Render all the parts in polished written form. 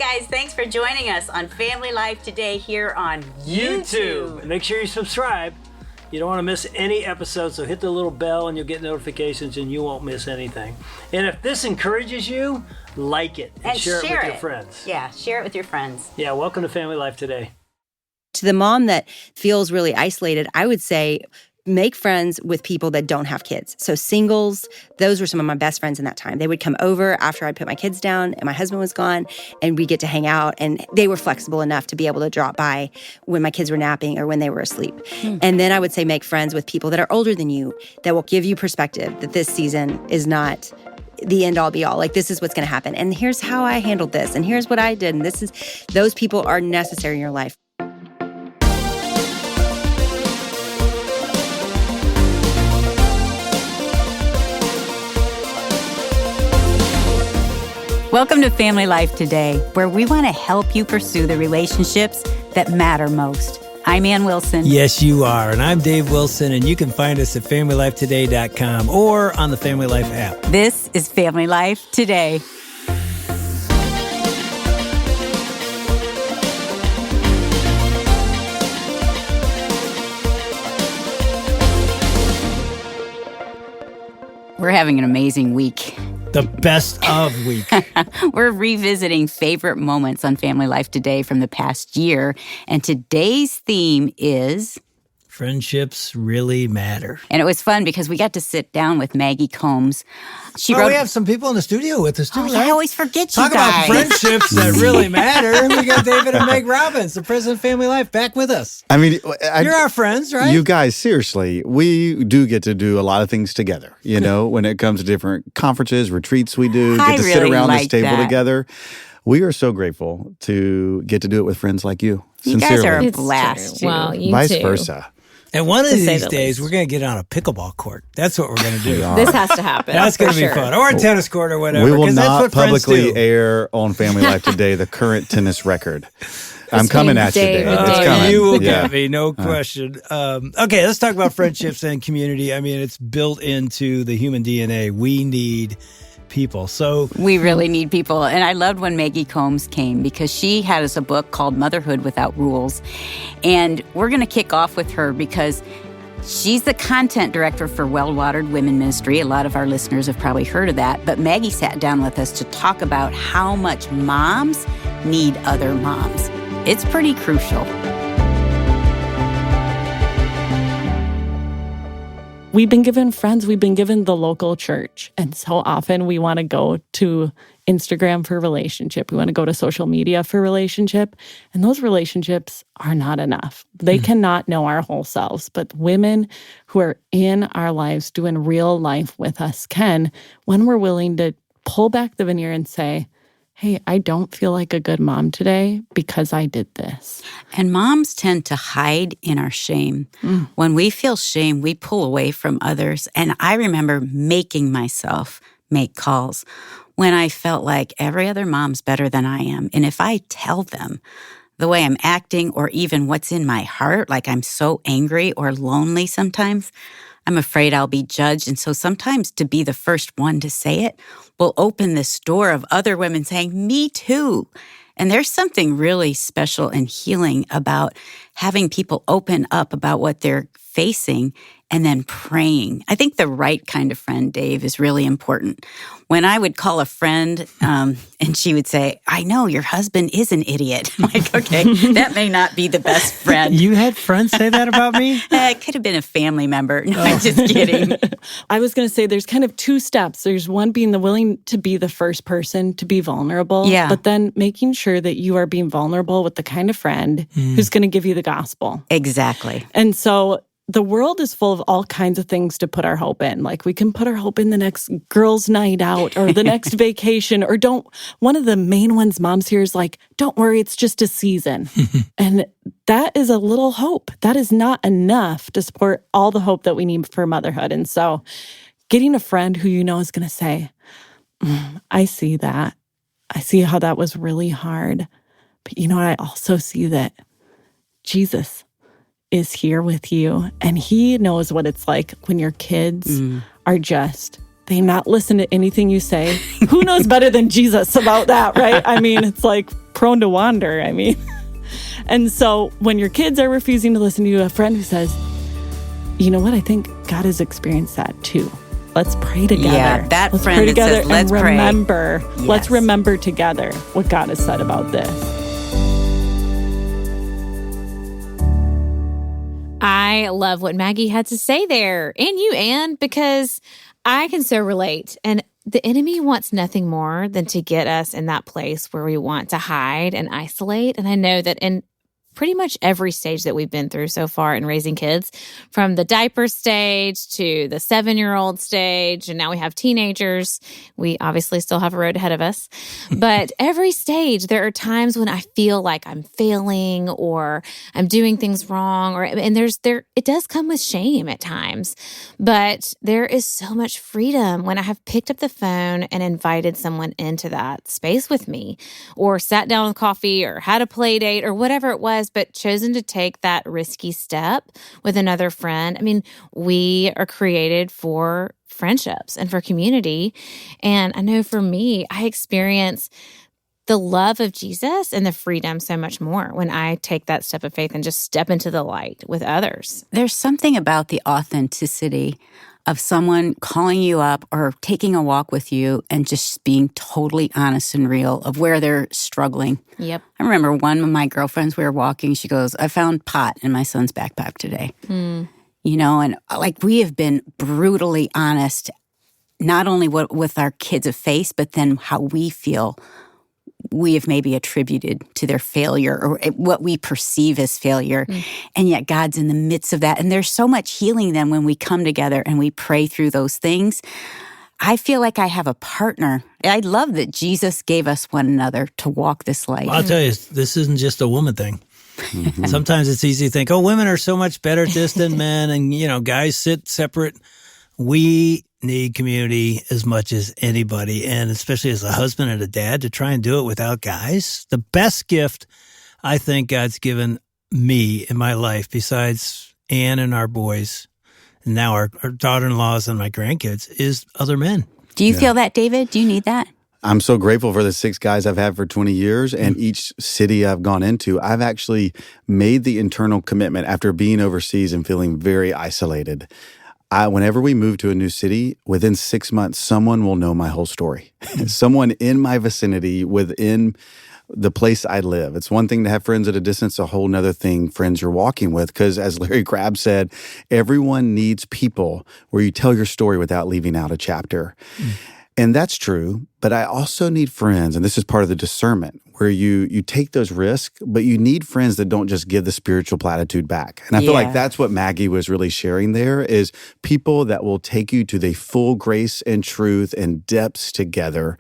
guys, thanks for joining us on Family Life Today here on YouTube. Make sure you subscribe. You don't want to miss any episodes, so hit the little bell and you'll get notifications and you won't miss anything. And if this encourages you, like it and share it with your friends. Yeah, share it with your friends. Yeah, welcome to Family Life Today. To the mom that feels really isolated, I would say make friends with people that don't have kids. So singles, those were some of my best friends in that time. They would come over after I'd put my kids down and my husband was gone, and we get to hang out. And they were flexible enough to be able to drop by when my kids were napping or when they were asleep. And then I would say make friends with people that are older than you that will give you perspective that this season is not the end all be all. Like, this is what's going to happen. And here's how I handled this. And here's what I did. And those people are necessary in your life. Welcome to Family Life Today, where we want to help you pursue the relationships that matter most. I'm Ann Wilson. Yes, you are. And I'm Dave Wilson, and you can find us at FamilyLifeToday.com or on the Family Life app. This is Family Life Today. We're having an amazing week. The best of week. We're revisiting favorite moments on Family Life Today from the past year. And today's theme is... Friendships really matter. And it was fun because we got to sit down with Maggie Combs. We have some people in the studio with us too, right? I always forget you guys. Talk about friendships that really matter. We got David and Meg Robbins, the president of Family Life, back with us. I mean, you're our friends, right? You guys, seriously, we do get to do a lot of things together, you know, when it comes to different conferences, retreats we do, get to sit around this table together. We are so grateful to get to do it with friends like you. You Sincerely. guys are a blast. Wow, you Vice too. versa. And one of these days, we're going to get on a pickleball court. That's what we're going to do. This has to happen. That's going to be fun. Or a tennis court or whatever. We will not that's what publicly air on Family Life Today the current tennis record. I'm coming at you, David. It's coming. You will get me, no question. Okay, let's talk about friendships and community. I mean, it's built into the human DNA. We need people. So we really need people. And I loved when Maggie Combs came because she had us a book called Motherhood Without Rules. And we're going to kick off with her because she's the content director for Well-Watered Women Ministry. A lot of our listeners have probably heard of that. But Maggie sat down with us to talk about how much moms need other moms. It's pretty crucial. We've been given friends. We've been given the local church. And so often we want to go to Instagram for relationship. We want to go to social media for relationship. And those relationships are not enough. They cannot know our whole selves. But women who are in our lives doing real life with us can, when we're willing to pull back the veneer and say, hey, I don't feel like a good mom today because I did this. And moms tend to hide in our shame. When we feel shame, we pull away from others. And I remember making myself make calls when I felt like every other mom's better than I am. And if I tell them the way I'm acting or even what's in my heart, like I'm so angry or lonely sometimes, I'm afraid I'll be judged. And so sometimes to be the first one to say it will open this door of other women saying, me too. And there's something really special and healing about having people open up about what they're facing and then praying. I think the right kind of friend, Dave, is really important. When I would call a friend and she would say, I know your husband is an idiot. I'm like, okay, that may not be the best friend. You had friends say that about me? It could have been a family member. No, I'm just kidding. I was going to say there's kind of two steps. There's one being the willing to be the first person to be vulnerable. Yeah. But then making sure that you are being vulnerable with the kind of friend who's going to give you the gospel. Exactly. And so the world is full of all kinds of things to put our hope in. Like we can put our hope in the next girls' night out or the next vacation or one of the main ones moms here is like, don't worry, it's just a season. And that is a little hope. That is not enough to support all the hope that we need for motherhood. And so getting a friend who you know is going to say, I see that. I see how that was really hard. But you know what? I also see that Jesus is here with you. And he knows what it's like when your kids are they not listen to anything you say. Who knows better than Jesus about that, right? I mean, it's like prone to wander, I mean. And so when your kids are refusing to listen to you, a friend who says, you know what, I think God has experienced that too. Let's pray together. Yeah, that let's friend pray together that says, let's and remember. pray. Yes. Let's remember together what God has said about this. I love what Maggie had to say there, and you, Anne, because I can so relate. And the enemy wants nothing more than to get us in that place where we want to hide and isolate. And I know that in pretty much every stage that we've been through so far in raising kids, from the diaper stage to the 7-year-old stage, and now we have teenagers. We obviously still have a road ahead of us. But every stage, there are times when I feel like I'm failing or I'm doing things wrong, and it does come with shame at times. But there is so much freedom when I have picked up the phone and invited someone into that space with me, or sat down with coffee, or had a play date, or whatever it was, but chosen to take that risky step with another friend. I mean, we are created for friendships and for community. And I know for me, I experience the love of Jesus and the freedom so much more when I take that step of faith and just step into the light with others. There's something about the authenticity of someone calling you up or taking a walk with you and just being totally honest and real of where they're struggling. Yep. I remember one of my girlfriends, we were walking, she goes, I found pot in my son's backpack today. You know, and like we have been brutally honest, not only with our kids of faith, but then how we feel we have maybe attributed to their failure or what we perceive as failure. And yet God's in the midst of that. And there's so much healing then when we come together and we pray through those things. I feel like I have a partner. I love that Jesus gave us one another to walk this life. Well, I'll tell you, this isn't just a woman thing. Sometimes it's easy to think, oh, women are so much better at this than men. And, you know, guys sit separate. We need community as much as anybody, and especially as a husband and a dad, to try and do it without guys. The best gift I think God's given me in my life, besides Anne and our boys, and now our daughter-in-laws and my grandkids, is other men. Do you feel that, David? Do you need that? I'm so grateful for the 6 guys I've had for 20 years, and each city I've gone into, I've actually made the internal commitment after being overseas and feeling very isolated. Whenever we move to a new city, within 6 months, someone will know my whole story. Someone in my vicinity, within the place I live. It's one thing to have friends at a distance, a whole nother thing, friends you're walking with. Because as Larry Crabb said, everyone needs people where you tell your story without leaving out a chapter. And that's true, but I also need friends, and this is part of the discernment, where you take those risks, but you need friends that don't just give the spiritual platitude back. And I feel like that's what Maggie was really sharing there, is people that will take you to the full grace and truth and depths together.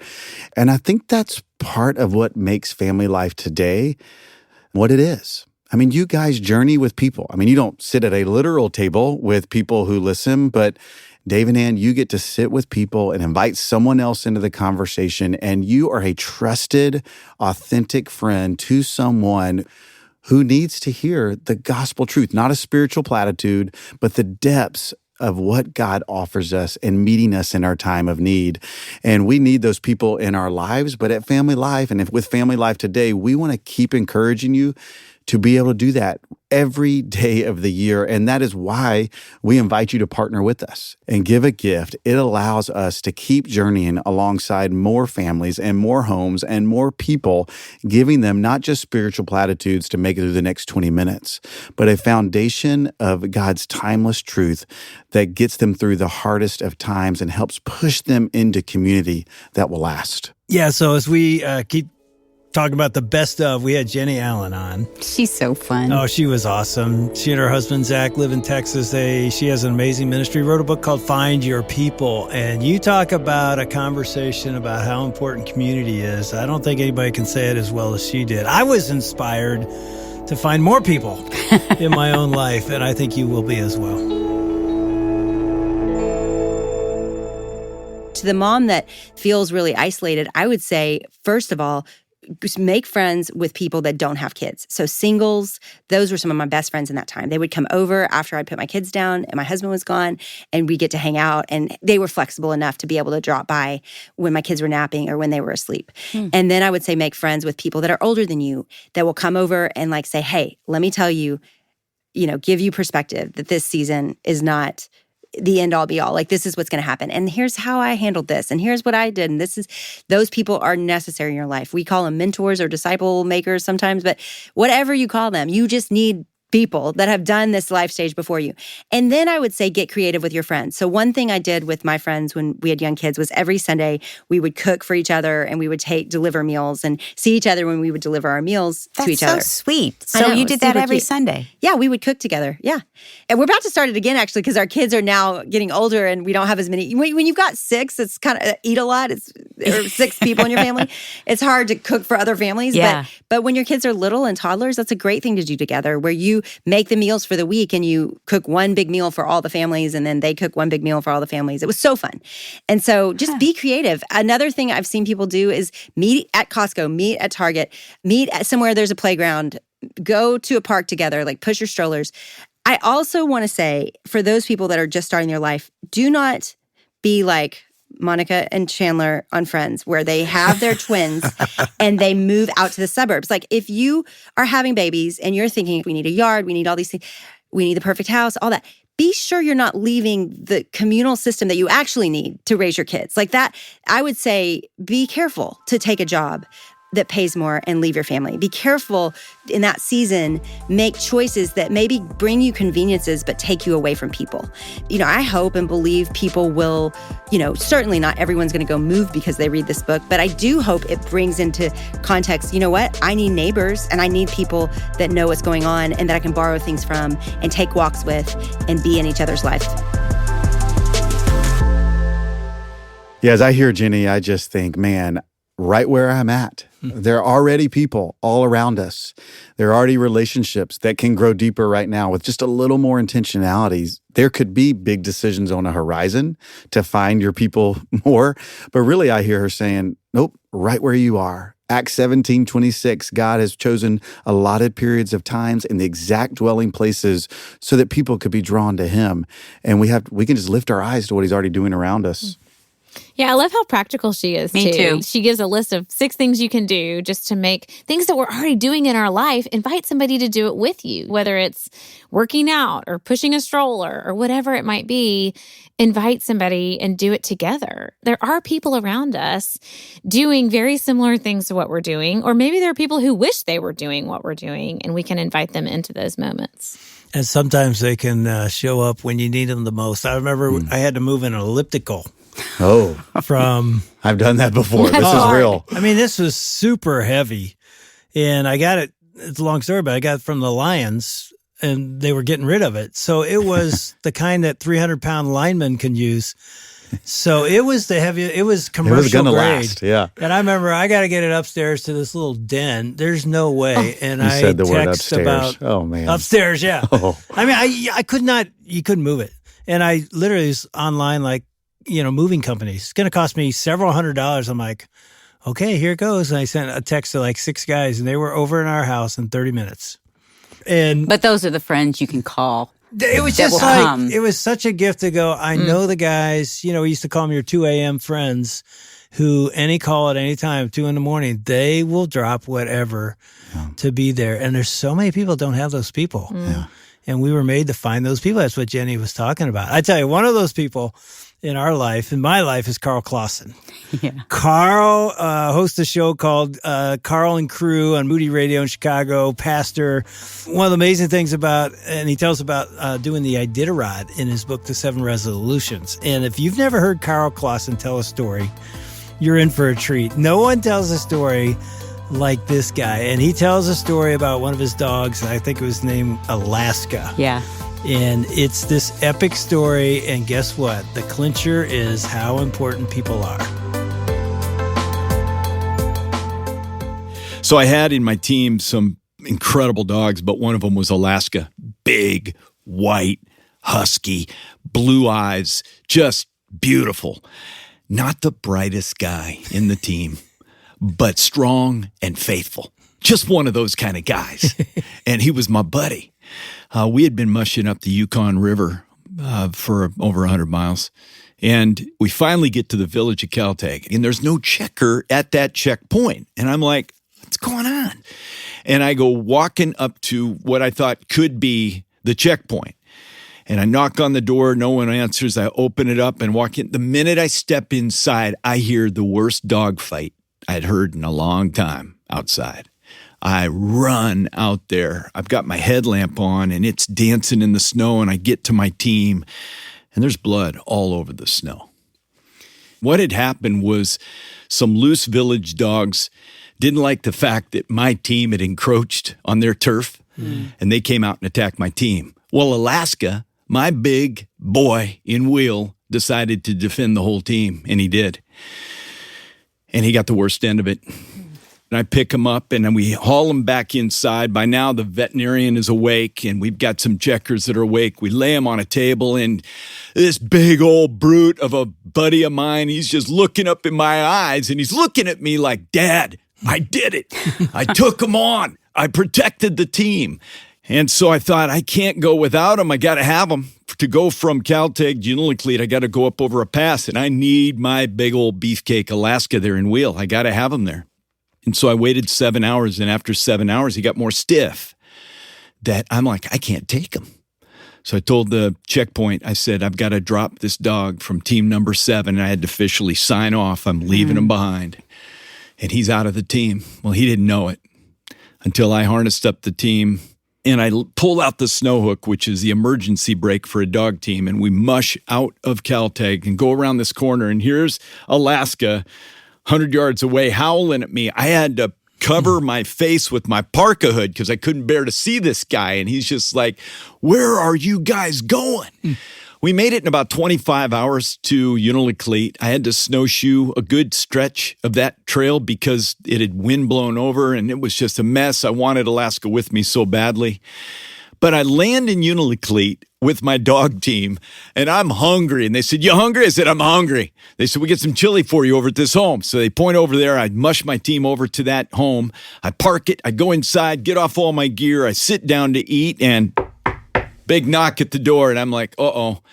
And I think that's part of what makes family life today what it is. I mean, you guys journey with people. I mean, you don't sit at a literal table with people who listen, but Dave and Ann, you get to sit with people and invite someone else into the conversation, and you are a trusted, authentic friend to someone who needs to hear the gospel truth, not a spiritual platitude, but the depths of what God offers us and meeting us in our time of need. And we need those people in our lives, but at Family Life and with Family Life Today, we want to keep encouraging you to be able to do that every day of the year. And that is why we invite you to partner with us and give a gift. It allows us to keep journeying alongside more families and more homes and more people, giving them not just spiritual platitudes to make it through the next 20 minutes, but a foundation of God's timeless truth that gets them through the hardest of times and helps push them into community that will last. Yeah, so as we keep talking about the best of, we had Jenny Allen on. She's so fun. Oh, she was awesome. She and her husband, Zach, live in Texas. She has an amazing ministry, wrote a book called Find Your People. And you talk about a conversation about how important community is. I don't think anybody can say it as well as she did. I was inspired to find more people in my own life, and I think you will be as well. To the mom that feels really isolated, I would say, first of all, make friends with people that don't have kids. So singles, those were some of my best friends in that time. They would come over after I'd put my kids down and my husband was gone, and we get to hang out. And they were flexible enough to be able to drop by when my kids were napping or when they were asleep. And then I would say make friends with people that are older than you that will come over and like say, hey, let me tell you, give you perspective that this season is not the end all be all. Like, this is what's going to happen. And here's how I handled this. And here's what I did. And those people are necessary in your life. We call them mentors or disciple makers sometimes, but whatever you call them, you just need people that have done this life stage before you. And then I would say get creative with your friends. So one thing I did with my friends when we had young kids was every Sunday we would cook for each other and we would deliver meals and see each other when we would deliver our meals to each other. That's so sweet. So you did that every Sunday? Yeah, we would cook together. Yeah. And we're about to start it again, actually, because our kids are now getting older and we don't have as many. When you've got 6, it's kind of eat a lot. Or 6 people in your family. It's hard to cook for other families. Yeah. But when your kids are little and toddlers, that's a great thing to do together, where you make the meals for the week and you cook one big meal for all the families and then they cook one big meal for all the families. It was so fun. And so just be creative. Another thing I've seen people do is meet at Costco, meet at Target, meet at somewhere there's a playground, go to a park together, like push your strollers. I also want to say, for those people that are just starting their life, do not be like Monica and Chandler on Friends, where they have their twins and they move out to the suburbs. Like, if you are having babies and you're thinking, we need a yard, we need all these things, we need the perfect house, all that, be sure you're not leaving the communal system that you actually need to raise your kids. Like that, I would say, be careful to take a job that pays more and leave your family. Be careful in that season, make choices that maybe bring you conveniences but take you away from people. I hope and believe people will, certainly not everyone's going to go move because they read this book, but I do hope it brings into context, you know what? I need neighbors and I need people that know what's going on and that I can borrow things from and take walks with and be in each other's lives. Yeah, as I hear Jenny, I just think, man, right where I'm at, there are already people all around us. There are already relationships that can grow deeper right now with just a little more intentionality. There could be big decisions on a horizon to find your people more. But really, I hear her saying, nope, right where you are. Acts 17:26, God has chosen allotted periods of times and the exact dwelling places so that people could be drawn to him. And we can just lift our eyes to what he's already doing around us. Yeah, I love how practical she is, Me too. She gives a list of 6 things you can do just to make things that we're already doing in our life. Invite somebody to do it with you, whether it's working out or pushing a stroller or whatever it might be. Invite somebody and do it together. There are people around us doing very similar things to what we're doing, or maybe there are people who wish they were doing what we're doing, and we can invite them into those moments. And sometimes they can show up when you need them the most. I remember I had to move an elliptical. Oh, from I've done that before. This is real. I mean, this was super heavy, and I got it. It's a long story, but I got it from the Lions, and they were getting rid of it. So it was the kind that 300-pound linemen can use. So it was the heavy. It was commercial It was gonna grade. last, yeah. And I remember I got to get it upstairs to this little den. There's no way. And You I said the word text upstairs. about Oh, man. upstairs. Yeah. Oh. I mean, I could not. You couldn't move it, and I literally was online like, moving companies. It's going to cost me several $100s. I'm like, okay, here it goes. And I sent a text to like 6 guys, and they were over in our house in 30 minutes. But those are the friends you can call. It was just like, it was such a gift to go, I know the guys, we used to call them your 2 a.m. friends, who any call at any time, 2 a.m, they will drop whatever to be there. And there's so many people don't have those people. Yeah. And we were made to find those people. That's what Jenny was talking about. I tell you, one of those people in our life, in my life, is Carl Clausen. Yeah. Carl hosts a show called Carl and Crew on Moody Radio in Chicago, pastor. One of the amazing things and he tells about doing the Iditarod in his book, The 7 Resolutions. And if you've never heard Carl Clausen tell a story, you're in for a treat. No one tells a story like this guy. And he tells a story about one of his dogs, I think it was named Alaska. Yeah. And it's this epic story, and guess what? The clincher is how important people are. So I had in my team some incredible dogs, but one of them was Alaska. Big, white, husky, blue eyes, just beautiful. Not the brightest guy in the team, but strong and faithful. Just one of those kind of guys. And he was my buddy. We had been mushing up the Yukon River for over 100 miles. And we finally get to the village of Caltag, and there's no checker at that checkpoint. And I'm like, what's going on? And I go walking up to what I thought could be the checkpoint. And I knock on the door. No one answers. I open it up and walk in. The minute I step inside, I hear the worst dog fight I'd heard in a long time outside. I run out there. I've got my headlamp on, and it's dancing in the snow, and I get to my team, and there's blood all over the snow. What had happened was some loose village dogs didn't like the fact that my team had encroached on their turf, and they came out and attacked my team. Well, Alaska, my big boy in wheel, decided to defend the whole team, and he did. And he got the worst end of it. And I pick him up, and then we haul him back inside. By now, the veterinarian is awake, and we've got some checkers that are awake. We lay him on a table, and this big old brute of a buddy of mine, he's just looking up in my eyes, and he's looking at me like, Dad, I did it. I took him on. I protected the team. And so I thought, I can't go without him. I got to have him. To go from Caltag to Unalakleet, I got to go up over a pass, and I need my big old beefcake Alaska there in wheel. I got to have him there. And so I waited 7 hours, and after 7 hours, he got more stiff that I'm like, I can't take him. So I told the checkpoint, I said, I've got to drop this dog from team number 7, and I had to officially sign off. I'm leaving him behind. And he's out of the team. Well, he didn't know it until I harnessed up the team, and I pulled out the snow hook, which is the emergency brake for a dog team, and we mush out of Caltag and go around this corner, and here's Alaska 100 yards away, howling at me. I had to cover my face with my parka hood because I couldn't bear to see this guy. And he's just like, where are you guys going? We made it in about 25 hours to Unalakleet. I had to snowshoe a good stretch of that trail because it had wind blown over and it was just a mess. I wanted Alaska with me so badly. But I land in Unalakleet with my dog team, and I'm hungry. And they said, you hungry? I said, I'm hungry. They said, we get some chili for you over at this home. So they point over there. I mush my team over to that home. I park it. I go inside, get off all my gear. I sit down to eat, and big knock at the door. And I'm like, uh-oh.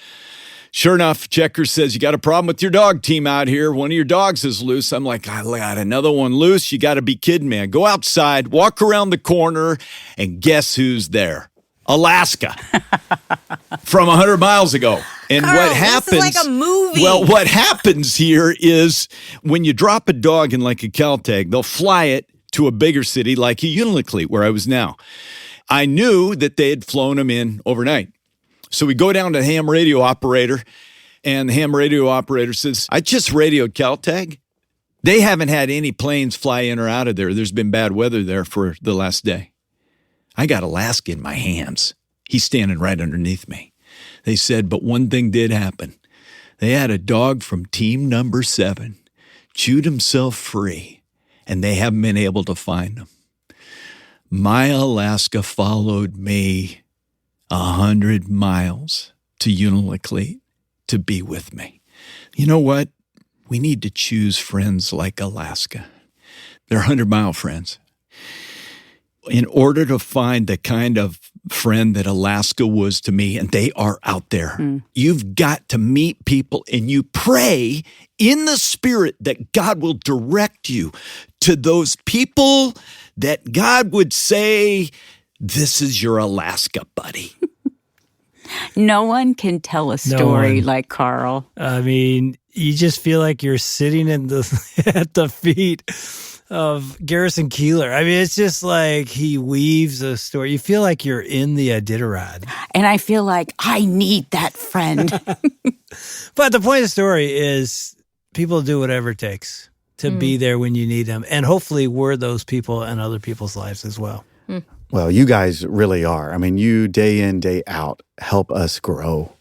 Sure enough, checker says, you got a problem with your dog team out here. One of your dogs is loose. I'm like, I got another one loose. You got to be kidding me. I go outside, walk around the corner, and guess who's there? Alaska from 100 miles ago. And Carl, what happens, this is like a movie. Well, what happens here is when you drop a dog in like a Caltag, they'll fly it to a bigger city like a Unalakleet, where I was now. I knew that they had flown him in overnight. So we go down to the ham radio operator, and the ham radio operator says, I just radioed Caltag. They haven't had any planes fly in or out of there. There's been bad weather there for the last day. I got Alaska in my hands. He's standing right underneath me. They said, but one thing did happen. They had a dog from team number 7 chewed himself free, and they haven't been able to find him. My Alaska followed me 100 miles to Unalakleet to be with me. You know what? We need to choose friends like Alaska. They're 100-mile friends. In order to find the kind of friend that Alaska was to me, and they are out there, you've got to meet people, and you pray in the spirit that God will direct you to those people that God would say, this is your Alaska buddy. No one can tell a story like Carl. I mean, you just feel like you're sitting at the feet of Garrison Keillor. I mean, it's just like he weaves a story. You feel like you're in the Iditarod. And I feel like I need that friend. But the point of the story is people do whatever it takes to be there when you need them. And hopefully we're those people in other people's lives as well. Well, you guys really are. I mean, you day in, day out help us grow.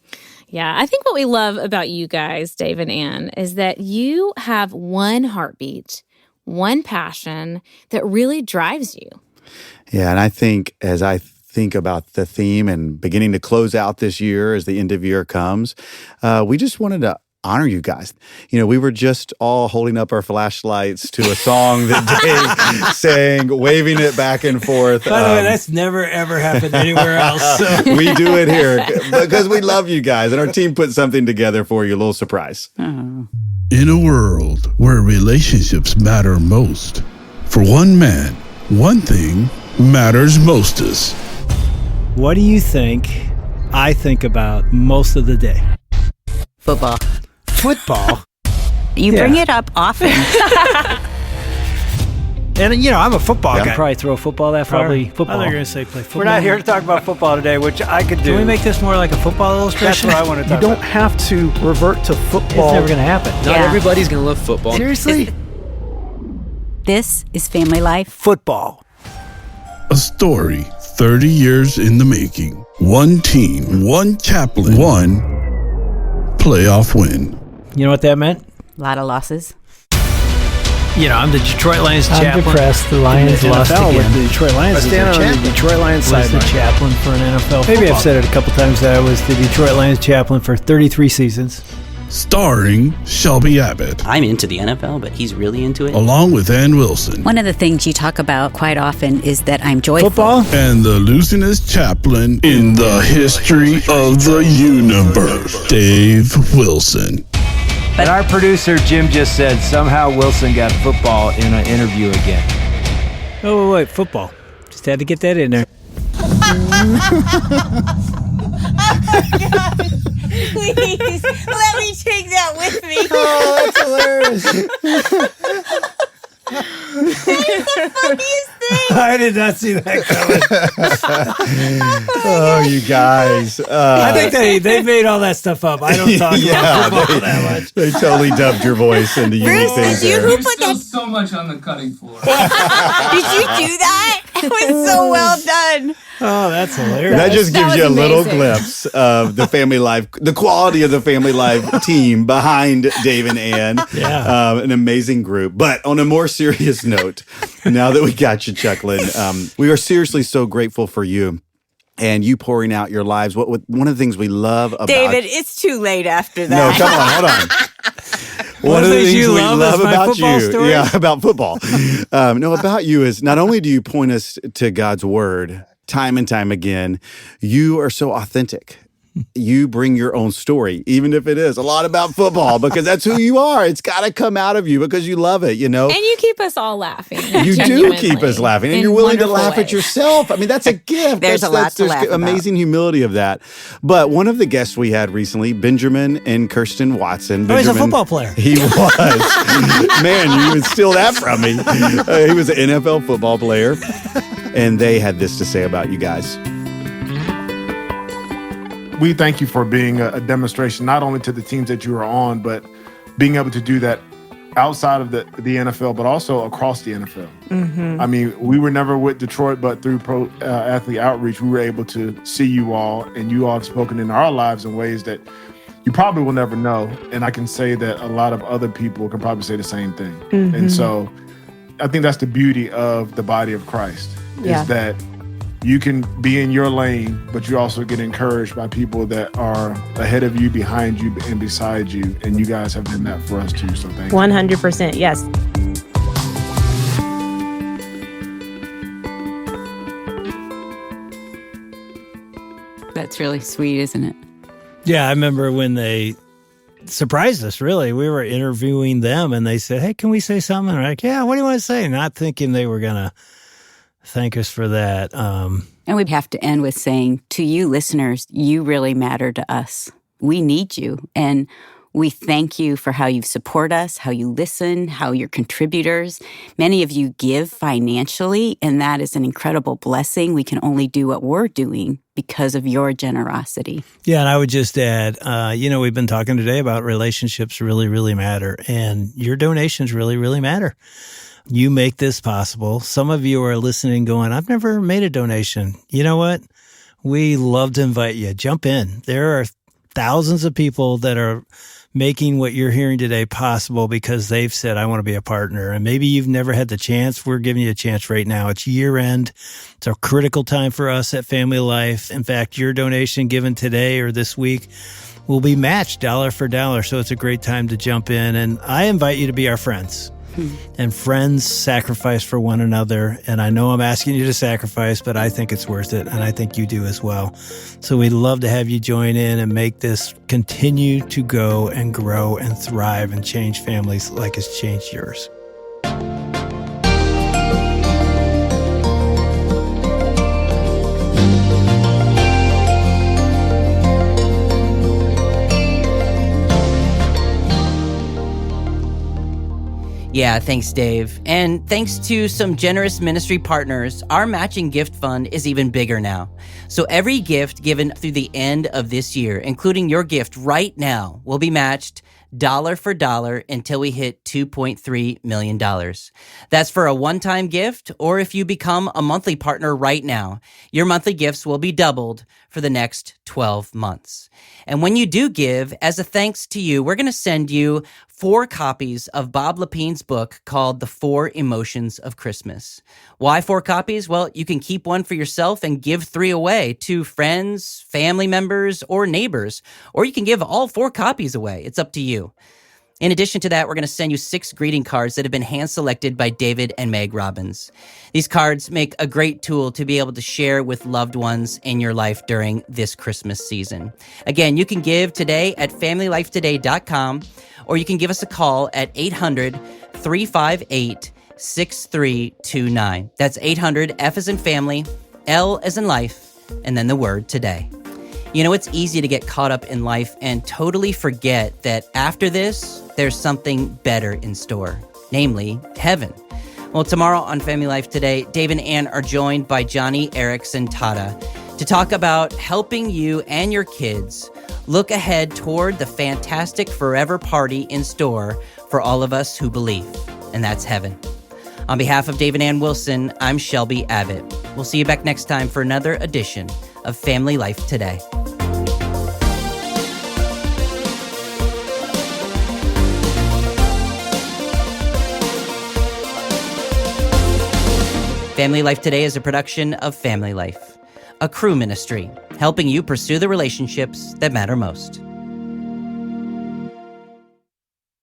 Yeah, I think what we love about you guys, Dave and Ann, is that you have one heartbeat, one passion that really drives you. Yeah, and I think as I think about the theme and beginning to close out this year as the end of year comes, we just wanted to honor you guys. We were just all holding up our flashlights to a song that Dave sang, waving it back and forth. By the way, that's never, ever happened anywhere else. So. We do it here because we love you guys, and our team put something together for you, a little surprise. In a world where relationships matter most, for one man, one thing matters mostest. What do you think I think about most of the day? Football. Football? You bring it up often. And, I'm a football guy. Probably throw a football that far. Probably football. I thought you were going to say play football. We're not here to talk about football today, which I could do. Can we make this more like a football illustration? That's what I want to talk about. You don't have to revert to football. It's never going to happen. Not everybody's going to love football. Seriously? This is Family Life Football. A story 30 years in the making. One team, one chaplain, one playoff win. You know what that meant? A lot of losses. I'm the Detroit Lions chaplain. I'm depressed. The Lions lost again. With the Detroit Lions. I stand on the Detroit Lions side. sideline. The chaplain for an NFL Maybe football. I've said it a couple times that I was the Detroit Lions chaplain for 33 seasons. Starring Shelby Abbott. I'm into the NFL, but he's really into it. Along with Ann Wilson. One of the things you talk about quite often is that I'm joyful. Football? And the losingest chaplain in the history of the universe, Dave Wilson. But our producer, Jim, just said somehow Wilson got football in an interview again. Oh, wait, football. Just had to get that in there. Please, let me take that with me. Oh, that's hilarious. That's the funniest thing. I did not see that coming. Oh, you guys. I think they made all that stuff up. I don't talk about football that much. They totally dubbed your voice into unique things there. You're still so much on the cutting floor. Did you do that? It was so well done. Oh, that's hilarious. That just gives you a little amazing. glimpse of the Family Life, the quality of the Family Life team behind Dave and Ann. Yeah. An amazing group. But on a more serious note, now that we got you chuckling, we are seriously so grateful for you and you pouring out your lives. One of the things we love about David, it's too late after that. No, come on, hold on. One of the things we love about you, stories? About football. About you is not only do you point us to God's word time and time again, you are so authentic. You bring your own story, even if it is a lot about football, because that's who you are. It's got to come out of you because you love it, And you keep us all laughing. You do keep us laughing, and you're willing to laugh at ways. yourself. I mean, that's a gift. There's a lot to laugh about. Amazing humility of that. But one of the guests we had recently, Benjamin and Kirsten Watson. He's a football player. He was. Man, you would steal that from me. He was an NFL football player. And they had this to say about you guys. We thank you for being a demonstration, not only to the teams that you are on, but being able to do that outside of the NFL, but also across the NFL. Mm-hmm. I mean, we were never with Detroit, but through Pro Athlete Outreach, we were able to see you all, and you all have spoken in our lives in ways that you probably will never know. And I can say that a lot of other people can probably say the same thing. Mm-hmm. And so I think that's the beauty of the body of Christ, is that you can be in your lane, but you also get encouraged by people that are ahead of you, behind you, and beside you. And you guys have done that for us too. So thank you. 100%, yes. That's really sweet, isn't it? Yeah, I remember when they surprised us, really. We were interviewing them, and they said, hey, can we say something? And we're like, yeah, what do you want to say? Not thinking they were going to thank us for that. And we have to end with saying, to you listeners, you really matter to us. We need you. And we thank you for how you support us, how you listen, how you're contributors. Many of you give financially, and that is an incredible blessing. We can only do what we're doing because of your generosity. Yeah, and I would just add, we've been talking today about relationships really, really matter, and your donations really, really matter. You make this possible. Some of you are listening going, I've never made a donation. You know what? We love to invite you. Jump in. There are thousands of people that are making what you're hearing today possible because they've said, I want to be a partner. And maybe you've never had the chance. We're giving you a chance right now. It's year end. It's a critical time for us at Family Life. In fact, your donation given today or this week will be matched dollar for dollar. So it's a great time to jump in. And I invite you to be our friends. And friends sacrifice for one another. And I know I'm asking you to sacrifice, but I think it's worth it. And I think you do as well. So we'd love to have you join in and make this continue to go and grow and thrive and change families like it's changed yours. Yeah, thanks, Dave. And thanks to some generous ministry partners, our matching gift fund is even bigger now. So every gift given through the end of this year, including your gift right now, will be matched dollar for dollar until we hit $2.3 million. That's for a one-time gift, or if you become a monthly partner right now, your monthly gifts will be doubled for the next 12 months. And when you do give, as a thanks to you, we're going to send you 4 copies of Bob Lapine's book called The 4 Emotions of Christmas. Why 4 copies? Well, you can keep one for yourself and give 3 away to friends, family members, or neighbors. Or you can give all 4 copies away. It's up to you. In addition to that, we're going to send you 6 greeting cards that have been hand-selected by David and Meg Robbins. These cards make a great tool to be able to share with loved ones in your life during this Christmas season. Again, you can give today at FamilyLifeToday.com, or you can give us a call at 800-358-6329. That's 800, F as in family, L as in life, and then the word today. You know, it's easy to get caught up in life and totally forget that after this, there's something better in store, namely heaven. Well, tomorrow on Family Life Today, Dave and Ann are joined by Johnny Erickson Tata to talk about helping you and your kids look ahead toward the fantastic forever party in store for all of us who believe, and that's heaven. On behalf of Dave and Ann Wilson, I'm Shelby Abbott. We'll see you back next time for another edition of Family Life Today. Family Life Today is a production of Family Life, a crew ministry helping you pursue the relationships that matter most.